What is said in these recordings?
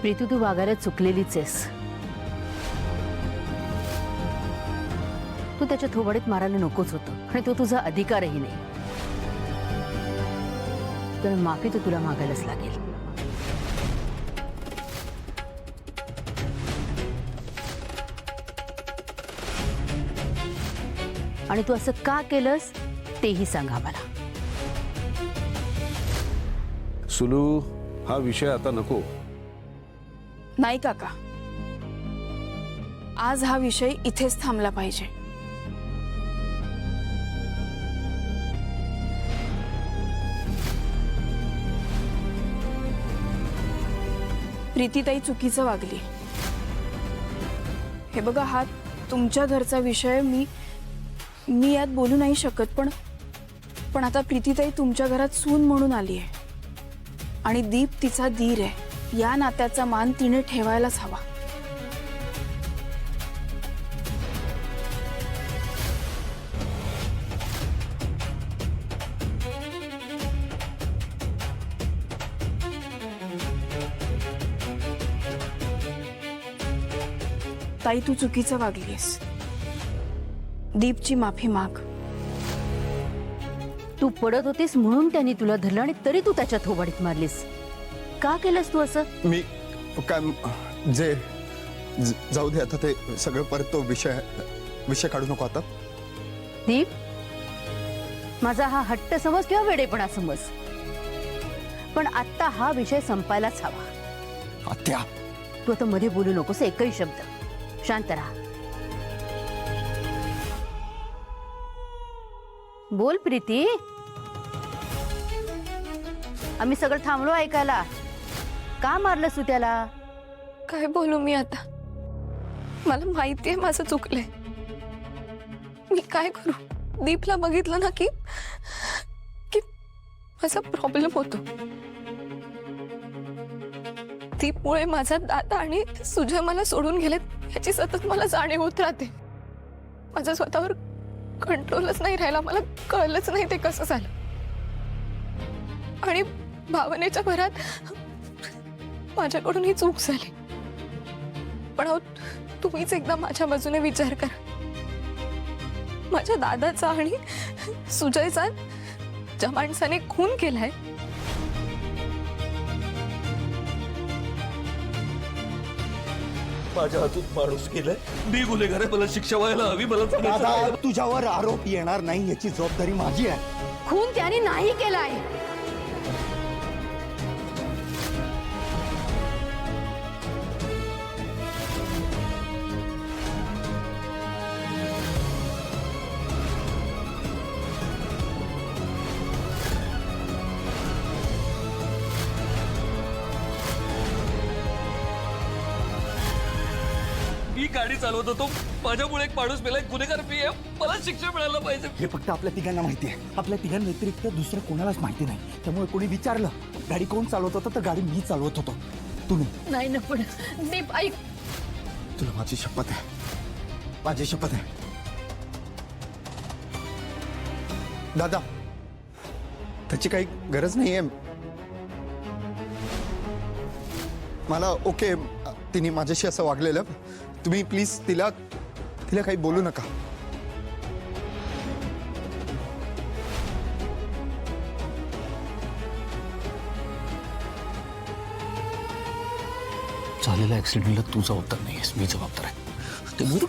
प्रीती, तू वागायला चुकलेलीच आहेस. तू त्याच्या थोबाडीत मारायला नकोच होतं आणि तो तुझा अधिकारही नाही. तर माफी तर तुला मागायलाच लागेल. आणि तू असं का केलंस तेही सांगा मला. सुलू, हा विषय आता नको. नाही काका, आज हा विषय इथेच थांबला पाहिजे. प्रीतीताई चुकीचं वागली. हे बघा, हा तुमच्या घरचा विषय, मी यात बोलू नाही शकत. पण आता प्रीतीताई तुमच्या घरात सून म्हणून आली आहे आणि दीप तिचा दीर आहे. या नात्याचा मान तिने ठेवायलाच हवा. ताई, तू चुकीचं वागलीस. दीपची माफी माग. तू पडत होतीस म्हणून त्यांनी तुला धरलं आणि तरी तू त्याच्या थोबाडीत मारलीस. का केलंस तू असं? मी काय जे जाऊ दे आता, ते सगळं परत तो विषय काढू नको आता. दीप, माझा हा हट्ट समज किंवा वेडेपणा समज, पण आता हा विषय संपायलाच हवा. आत्या, तू आता मध्ये बोलू नकोस एकही शब्द. शांत राहा. बोल प्रीती. आम्ही सगळं थांबलो ऐकायला. का मारलंस तू त्याला? काय बोलू मी आता? मला माहितीये माझं चुकलंय. मी काय करू? दीपला बघितलं ना की माझा प्रॉब्लेम होतो. दीपमुळे माझा दादा आणि सुजय मला सोडून गेलेत याची सतत मला जाणीव होत राहते. माझा स्वतःवर कंट्रोलच नाही राहिला. मला कळलंच नाही ते कसं झालं. आणि भावनेच्या भरात माझ्याकडून ही चूक झाली. पण तुम्हीच एकदा माझ्या बाजूने विचार करा. माझ्या दादाचा आणि सुजयचा ज्या माणसाने खून केलाय, माझ्या हातून माणूस केलाय. मी गुन्हेगार आहे, मला शिक्षा व्हायला हवी. मला दादा, तुझ्यावर आरोप येणार नाही याची जबाबदारी माझी आहे. खून त्याने नाही केलाय. मी गाडी चालवत होतो, माझ्यामुळे एक माणूस मेला. गुन्हेगार मी आहे, मला शिक्षा मिळायला पाहिजे. हे फक्त आपल्या तिघांना माहिती आहे. आपल्या तिघांव्यतिरिक्त दुसरं कोणालाच माहिती नाही. त्यामुळे कोणी विचारलं गाडी कोण चालवत होतं तर गाडी मी चालवत होतो, तुम्ही नाही ना. पण दीप ऐक. तुला माझी शपथ आहे, माझी शपथ आहे. दादा, त्याची काही गरज नाहीये. मला ओके, तिने माझ्याशी असं वागलेलं. तुम्ही प्लीज तिला काही बोलू नका. झालेल्या ऍक्सिडेंटला तू जबाबदार नाहीयेस, मी जबाबदार आहे. त्यामुळे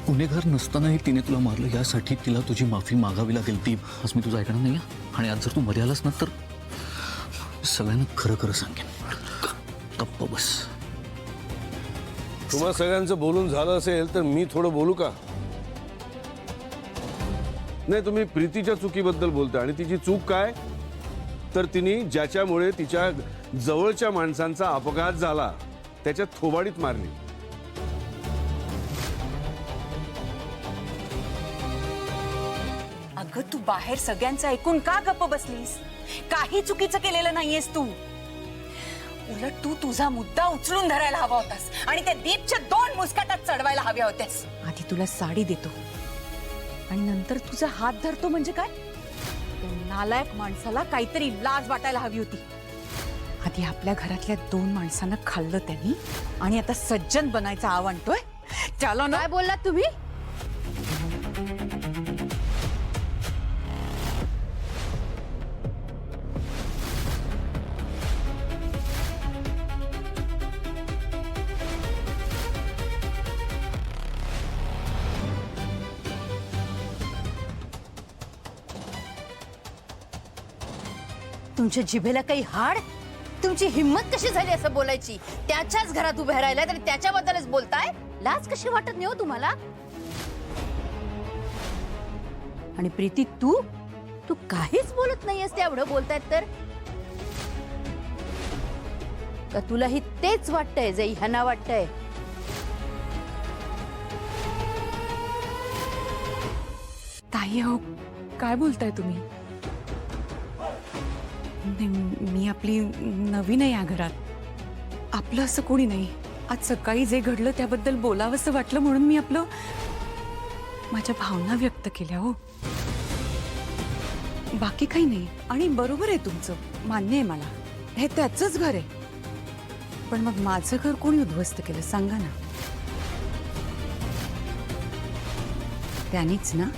गुन्हेगार नसतानाही तिने तुला मारलं, यासाठी तिला तुझी माफी मागावी लागेल. ती आज मी तुझं ऐकणार नाही. आणि आज जर तू मध्ये आलास ना तर सगळ्यांना खरं खरं सांगेन. गप्प बस. तुम्हा सगळ्यांचं बोलून झालं असेल तर मी थोडं बोलू का? नाही, तुम्ही प्रीतीच्या चुकीबद्दल बोलता आणि तिची चूक काय? तर तिने ज्याच्यामुळे तिच्या जवळच्या माणसांचा अपघात झाला त्याच्या थोबाडीत मारली. अगं, तू बाहेर सगळ्यांचं ऐकून का गप्प बसलीस? काही चुकीचं केलेलं नाहीयेस तू. उलट तू तुझा मुद्दा उचलून धरायला हवा होतास आणि त्या दीपच्या 2 मुस्काटात चढवायला हव्या होत्यास. आधी तुला साडी देतो आणि नंतर तुझा हात धरतो म्हणजे काय? त्या नालायक माणसाला काहीतरी लाज वाटायला हवी होती. आधी आपल्या घरातल्या 2 माणसांना खाल्लं त्यांनी आणि आता सज्जन बनायचा आव आणतोय. त्याला ना काय बोललात तुम्ही? तुमच्या जिभेला काही हाड? तुमची हिम्मत कशी झाली असं बोलायची? त्याच्याच घरात उभे राहिलाय आणि त्याच्याबद्दलच बोलताय? लाज कशी वाटत नाही हो तुम्हाला? आणि प्रीती, तू काहीच बोलत नाहीयेस ते एवढं बोलतायत तर? का तुलाही तेच वाटतंय जे ह्यांना वाटतंय? ताई अहो, काय बोलताय तुम्ही? नाही, मी आपली नवीन आहे या घरात. आपलं असं कोणी नाही. आज सकाळी जे घडलं त्याबद्दल बोलावंसं वाटलं म्हणून मी माझ्या भावना व्यक्त केल्या. हो, बाकी काही नाही. आणि बरोबर आहे तुमचं, मान्य आहे मला, हे त्याचंच घर आहे. पण मग माझं घर कोणी उद्ध्वस्त केलं सांगा ना? त्यानीच ना?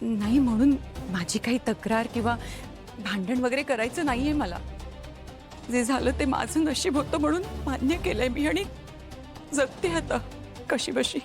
नाही, म्हणून माझी काही तक्रार किंवा भांडण वगैरे करायचं नाहीये मला. जे झालं ते माझं नशीब होतं म्हणून मान्य केलंय मी आणि जगते आता कशी बशी.